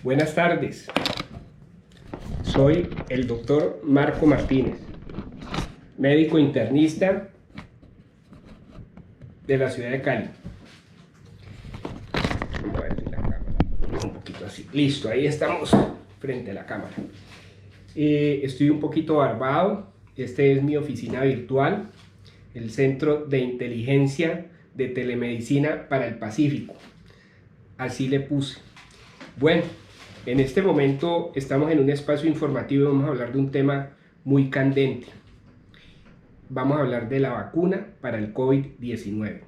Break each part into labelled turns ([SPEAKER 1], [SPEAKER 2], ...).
[SPEAKER 1] Buenas tardes, soy el doctor Marco Martínez, médico internista de la ciudad de Cali. Vamos a ver la cámara, un poquito así. Listo, ahí estamos frente a la cámara. Estoy un poquito barbado. Este es mi oficina virtual, el Centro de Inteligencia de Telemedicina para el Pacífico. Así le puse. Bueno, en este momento estamos en un espacio informativo y vamos a hablar de un tema muy candente. Vamos a hablar de la vacuna para el COVID-19.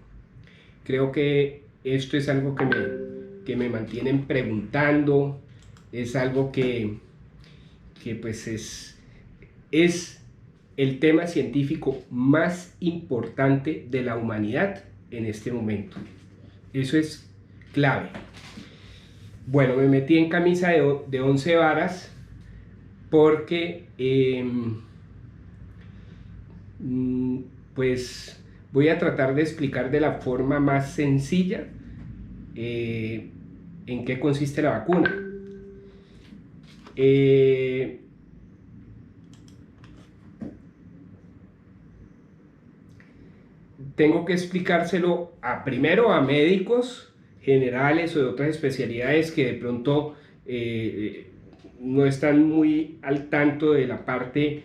[SPEAKER 1] Creo que esto es algo que me mantienen preguntando, es algo que pues es el tema científico más importante de la humanidad en este momento. Eso es clave. Bueno, me metí en camisa de 11 varas porque pues voy a tratar de explicar de la forma más sencilla en qué consiste la vacuna. Tengo que explicárselo primero a médicos generales o de otras especialidades que de pronto no están muy al tanto de la parte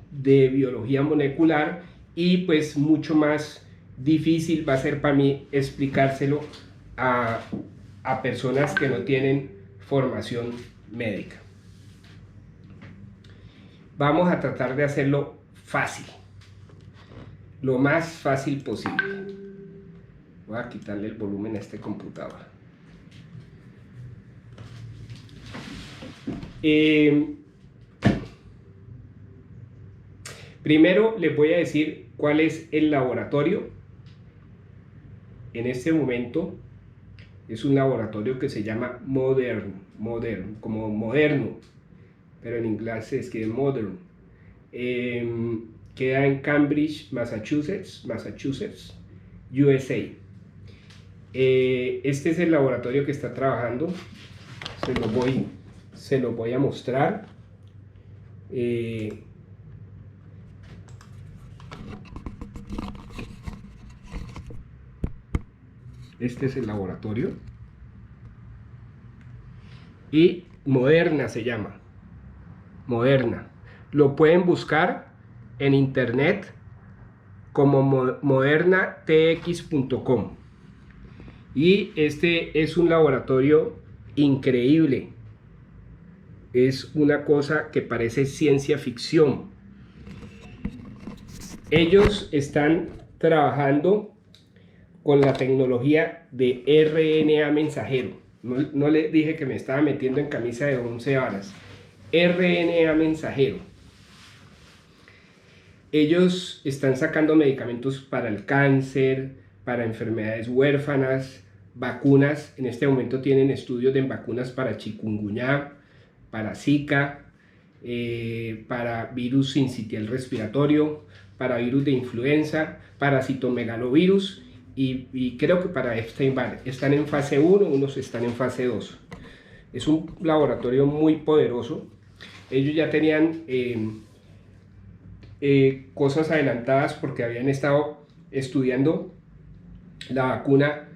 [SPEAKER 1] de biología molecular, y pues mucho más difícil va a ser para mí explicárselo a personas que no tienen formación médica. Vamos a tratar de hacerlo fácil, lo más fácil posible. Voy a quitarle el volumen a este computador. Primero les voy a decir cuál es el laboratorio. En este momento es un laboratorio que se llama Modern, como moderno, pero en inglés se escribe Modern. Queda en Cambridge, Massachusetts, USA. Este es el laboratorio que está trabajando. Se lo voy a mostrar. Este es el laboratorio. Y Moderna se llama. Moderna. Lo pueden buscar en internet como modernatx.com. Y este es un laboratorio increíble. Es una cosa que parece ciencia ficción. Ellos están trabajando con la tecnología de RNA mensajero. No les dije que me estaba metiendo en camisa de 11 varas. RNA mensajero. Ellos están sacando medicamentos para el cáncer, para enfermedades huérfanas, vacunas. En este momento tienen estudios de vacunas para chikungunya, para Zika, para virus sincitial respiratorio, para virus de influenza, para citomegalovirus y creo que para Epstein-Barr. Están en fase 1, unos están en fase 2. Es un laboratorio muy poderoso. Ellos ya tenían cosas adelantadas porque habían estado estudiando la vacuna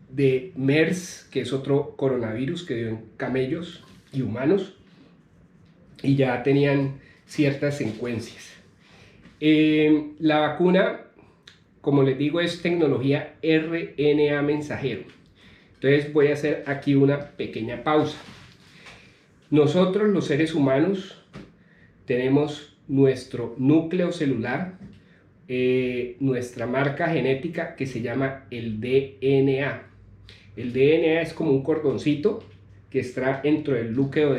[SPEAKER 1] de MERS, que es otro coronavirus que dio en camellos y humanos, y ya tenían ciertas secuencias. La vacuna, como les digo, es tecnología RNA mensajero. Entonces voy a hacer aquí una pequeña pausa. Nosotros, los seres humanos, tenemos nuestro núcleo celular, nuestra marca genética que se llama el DNA. El DNA es como un cordoncito que está dentro del núcleo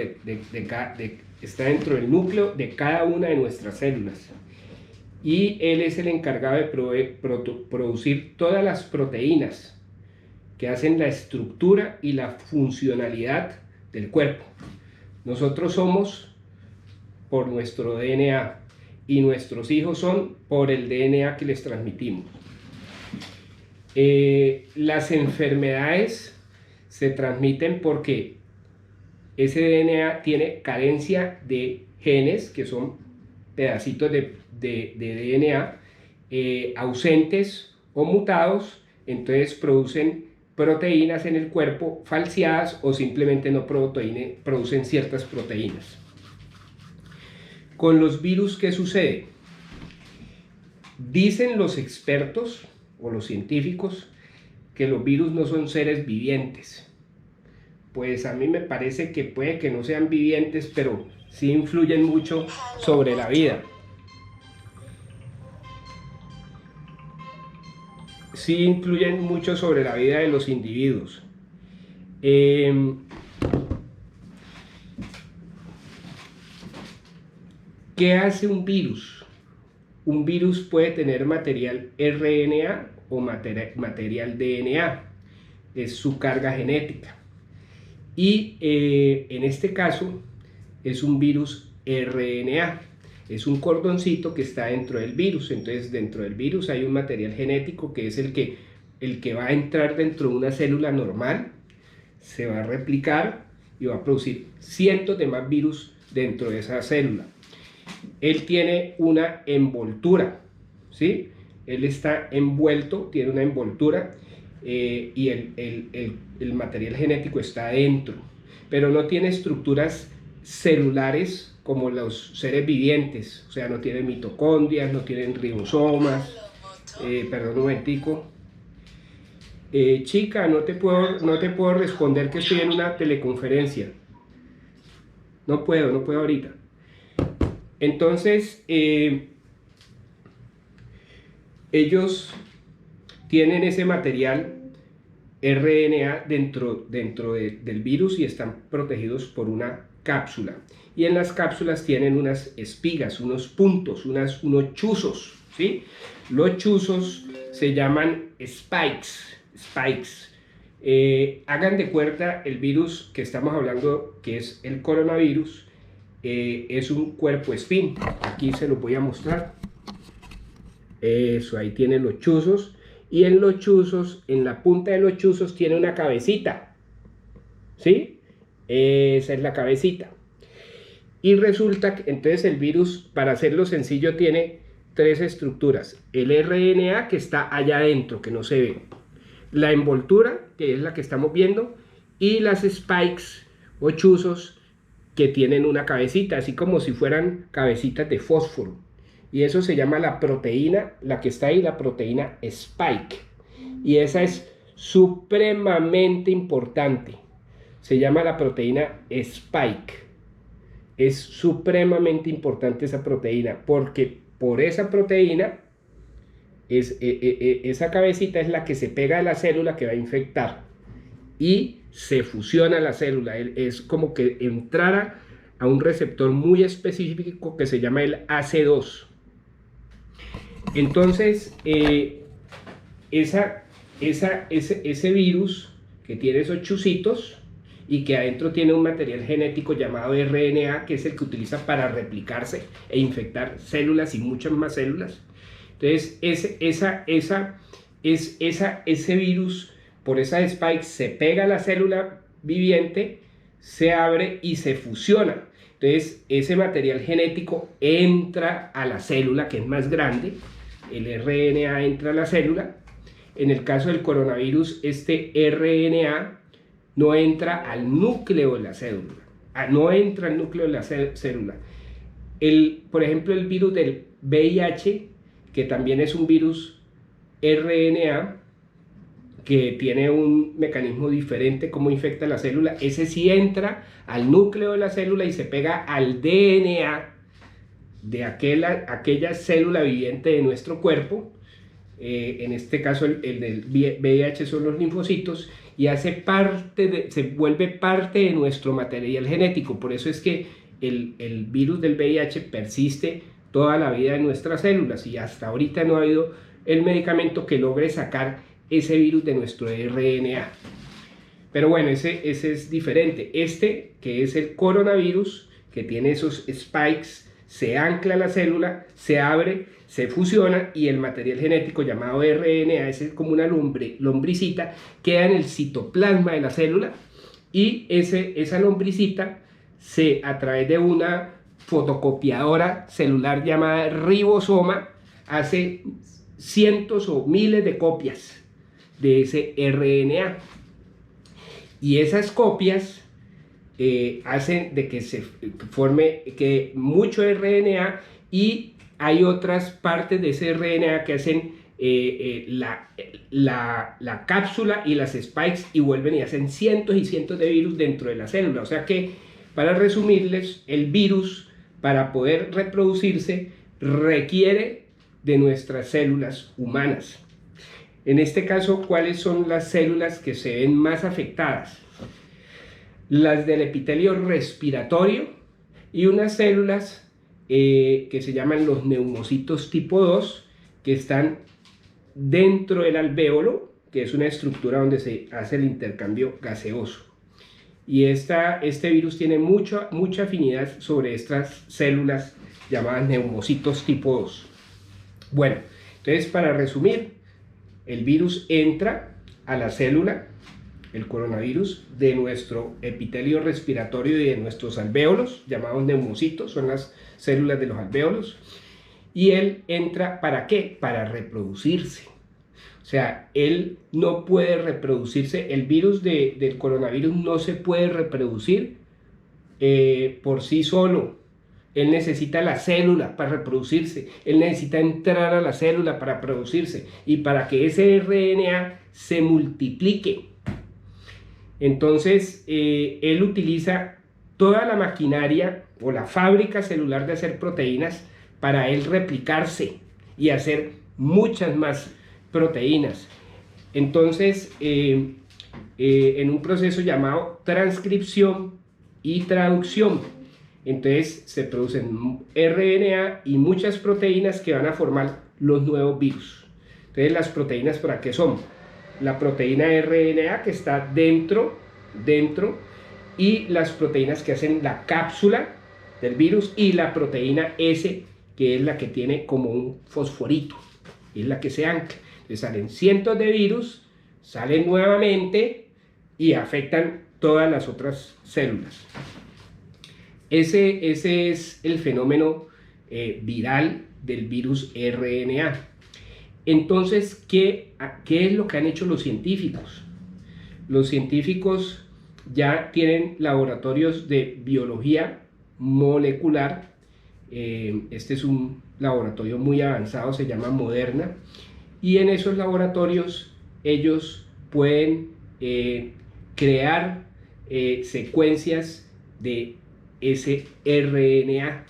[SPEAKER 1] está dentro del núcleo de cada una de nuestras células. Y él es el encargado de producir todas las proteínas que hacen la estructura y la funcionalidad del cuerpo. Nosotros somos por nuestro DNA y nuestros hijos son por el DNA que les transmitimos. Las enfermedades se transmiten porque ese DNA tiene carencia de genes, que son pedacitos de DNA ausentes o mutados, entonces producen proteínas en el cuerpo falseadas o simplemente no producen ciertas proteínas. Con los virus, ¿qué sucede? Dicen los expertos o los científicos que los virus no son seres vivientes. Pues a mí me parece que puede que no sean vivientes, pero sí influyen mucho sobre la vida. Sí influyen mucho sobre la vida de los individuos. ¿Qué hace un virus? Un virus puede tener material RNA o material DNA. Es su carga genética. Y en este caso es un virus RNA. Es un cordoncito que está dentro del virus. Entonces dentro del virus hay un material genético que es el que va a entrar dentro de una célula normal, se va a replicar y va a producir cientos de más virus dentro de esa célula. Él tiene una envoltura, ¿sí? Él está envuelto, tiene una envoltura y el material genético está adentro, pero no tiene estructuras celulares como los seres vivientes, o sea, no tiene mitocondrias, no tienen ribosomas. Perdón un momentico. Chica, no te puedo responder que estoy en una teleconferencia. No puedo ahorita. Entonces, ellos tienen ese material RNA dentro del virus y están protegidos por una cápsula. Y en las cápsulas tienen unas espigas, unos puntos, unos chuzos, ¿sí? Los chuzos se llaman spikes. Hagan de cuenta el virus que estamos hablando, que es el coronavirus, es un cuerpo espín. Aquí se lo voy a mostrar. Eso, ahí tienen los chuzos. Y en los chuzos, en la punta de los chuzos tiene una cabecita, ¿sí? Esa es la cabecita. Y resulta que entonces el virus, para hacerlo sencillo, tiene tres estructuras. El RNA, que está allá adentro, que no se ve. La envoltura, que es la que estamos viendo. Y las spikes o chuzos, que tienen una cabecita, así como si fueran cabecitas de fósforo. Y eso se llama la proteína, la que está ahí, la proteína spike. Y esa es supremamente importante. Se llama la proteína spike. Es supremamente importante esa proteína, porque por esa proteína, esa cabecita es la que se pega a la célula que va a infectar. Y se fusiona la célula. Es como que entrara a un receptor muy específico que se llama el AC2. Entonces, ese virus que tiene esos chuzitos y que adentro tiene un material genético llamado RNA, que es el que utiliza para replicarse e infectar células y muchas más células. Entonces, ese virus, por esa spike, se pega a la célula viviente, se abre y se fusiona. Entonces, ese material genético entra a la célula, que es más grande. El RNA entra a la célula. En el caso del coronavirus, este RNA no entra al núcleo de la célula. No entra al núcleo de la célula. Por ejemplo, el virus del VIH, que también es un virus RNA, que tiene un mecanismo diferente cómo infecta la célula, ese sí entra al núcleo de la célula y se pega al DNA de aquella célula viviente de nuestro cuerpo. En este caso el del VIH son los linfocitos, y se vuelve parte de nuestro material genético. Por eso es que el virus del VIH persiste toda la vida en nuestras células, y hasta ahorita no ha habido el medicamento que logre sacar ese virus de nuestro RNA. Pero bueno, ese es diferente. Este, que es el coronavirus, que tiene esos spikes, se ancla a la célula, se abre, se fusiona, y el material genético llamado RNA, es como una lombricita, queda en el citoplasma de la célula, y esa lombricita a través de una fotocopiadora celular llamada ribosoma hace cientos o miles de copias de ese RNA, y esas copias hacen de que se forme mucho RNA, y hay otras partes de ese RNA que hacen la cápsula y las spikes, y vuelven y hacen cientos y cientos de virus dentro de la célula. O sea que, para resumirles, el virus, para poder reproducirse, requiere de nuestras células humanas. En este caso, ¿cuáles son las células que se ven más afectadas? Las del epitelio respiratorio y unas células que se llaman los neumocitos tipo 2, que están dentro del alvéolo, que es una estructura donde se hace el intercambio gaseoso. Y este virus tiene mucha afinidad sobre estas células llamadas neumocitos tipo 2. Bueno, entonces, para resumir, el virus entra a la célula, el coronavirus, de nuestro epitelio respiratorio y de nuestros alvéolos, llamados neumocitos, son las células de los alvéolos, y él entra, ¿para qué? Para reproducirse. O sea, él no puede reproducirse, el virus del coronavirus no se puede reproducir por sí solo. Él necesita la célula para reproducirse, él necesita entrar a la célula para reproducirse y para que ese RNA se multiplique. Entonces, él utiliza toda la maquinaria o la fábrica celular de hacer proteínas para él replicarse y hacer muchas más proteínas. Entonces, en un proceso llamado transcripción y traducción, entonces se producen RNA y muchas proteínas que van a formar los nuevos virus. Entonces, las proteínas, ¿para qué son? La proteína RNA, que está dentro, y las proteínas que hacen la cápsula del virus, y la proteína S, que es la que tiene como un fosforito, es la que se ancla. Entonces salen cientos de virus, salen nuevamente y afectan todas las otras células. Ese es el fenómeno viral del virus RNA. Entonces, ¿qué es lo que han hecho los científicos? Los científicos ya tienen laboratorios de biología molecular. Este es un laboratorio muy avanzado, se llama Moderna, y en esos laboratorios ellos pueden crear secuencias de ese RNA.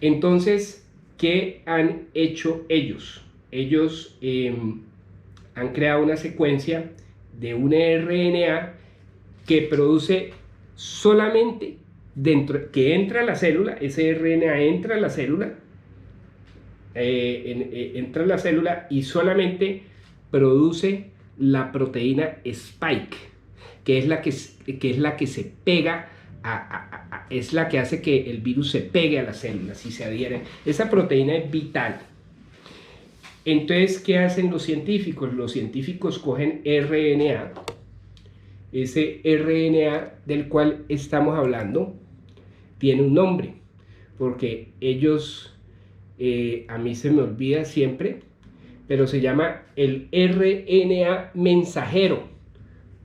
[SPEAKER 1] Entonces, ¿qué han hecho ellos? Ellos han creado una secuencia de un RNA que produce solamente que entra a la célula, ese RNA entra a la célula, entra a la célula y solamente produce la proteína spike, que es la que se pega es la que hace que el virus se pegue a las células y se adhiere. Esa proteína es vital. Entonces, ¿qué hacen los científicos? Los científicos cogen RNA, ese RNA del cual estamos hablando tiene un nombre, porque ellos, a mí se me olvida siempre, pero se llama el RNA mensajero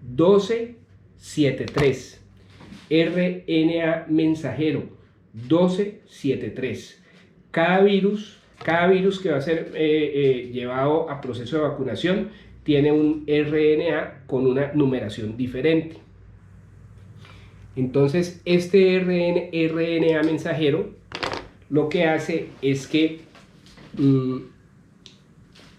[SPEAKER 1] 1273. RNA mensajero 1273. Cada virus que va a ser llevado a proceso de vacunación tiene un RNA con una numeración diferente. Entonces, este RNA mensajero lo que hace es que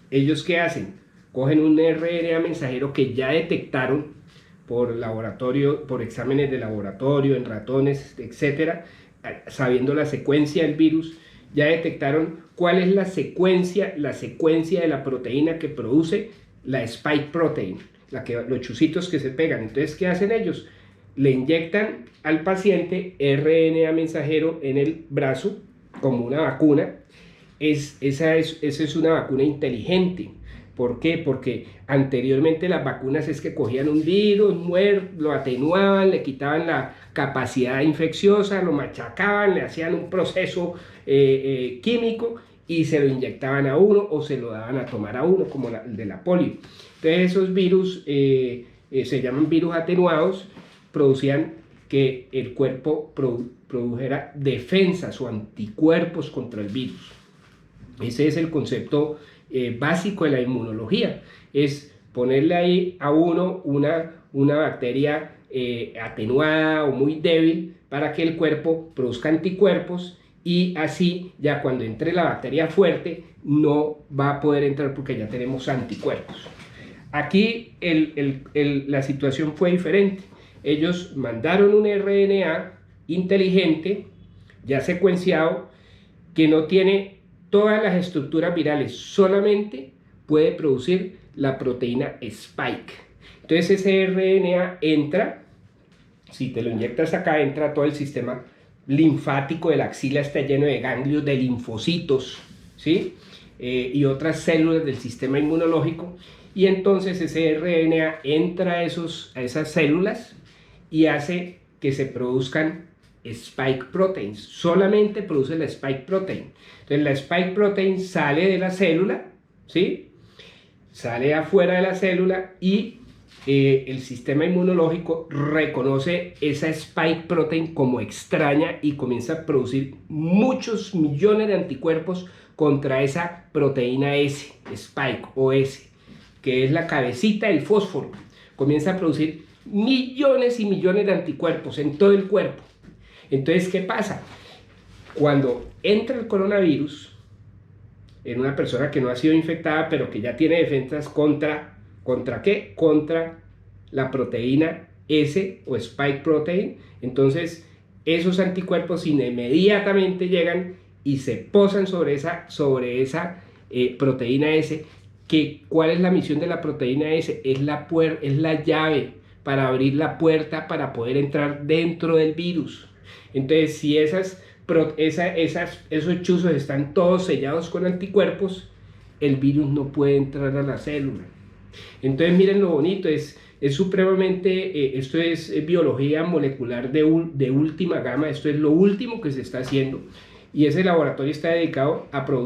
[SPEAKER 1] ellos, ¿qué hacen? Cogen un RNA mensajero que ya detectaron por laboratorio, por exámenes de laboratorio, en ratones, etcétera, sabiendo la secuencia del virus, ya detectaron cuál es la secuencia de la proteína que produce la spike protein, los chuzitos que se pegan. Entonces, ¿qué hacen ellos? Le inyectan al paciente RNA mensajero en el brazo como una vacuna. Esa es una vacuna inteligente, ¿Por qué? Porque anteriormente las vacunas es que cogían un virus, lo atenuaban, le quitaban la capacidad infecciosa, lo machacaban, le hacían un proceso químico y se lo inyectaban a uno o se lo daban a tomar a uno, como el de la polio. Entonces esos virus se llaman virus atenuados, producían que el cuerpo produjera defensas o anticuerpos contra el virus. Ese es el concepto básico de la inmunología, es ponerle ahí a uno una bacteria atenuada o muy débil para que el cuerpo produzca anticuerpos y así ya cuando entre la bacteria fuerte no va a poder entrar porque ya tenemos anticuerpos. Aquí la situación fue diferente. Ellos mandaron un RNA inteligente, ya secuenciado, que no tiene todas las estructuras virales, solamente puede producir la proteína Spike. Entonces ese RNA entra, si te lo inyectas acá, entra todo el sistema linfático de la axila, está lleno de ganglios de linfocitos, ¿sí? Y otras células del sistema inmunológico, y entonces ese RNA entra a esas células y hace que se produzcan spike proteins, solamente produce la spike protein. Entonces la spike protein sale de la célula, ¿sí? Sale afuera de la célula y el sistema inmunológico reconoce esa spike protein como extraña y comienza a producir muchos millones de anticuerpos contra esa proteína S, spike o S, que es la cabecita del fósforo. Comienza a producir millones y millones de anticuerpos en todo el cuerpo. Entonces, ¿qué pasa? Cuando entra el coronavirus en una persona que no ha sido infectada, pero que ya tiene defensas ¿contra qué? Contra la proteína S o spike protein. Entonces, esos anticuerpos inmediatamente llegan y se posan sobre esa proteína S. ¿Cuál es la misión de la proteína S? Es la llave para abrir la puerta para poder entrar dentro del virus. Entonces, si esos chuzos están todos sellados con anticuerpos, el virus no puede entrar a la célula. Entonces, miren lo bonito, es supremamente, esto es biología molecular de última gama, esto es lo último que se está haciendo y ese laboratorio está dedicado a producir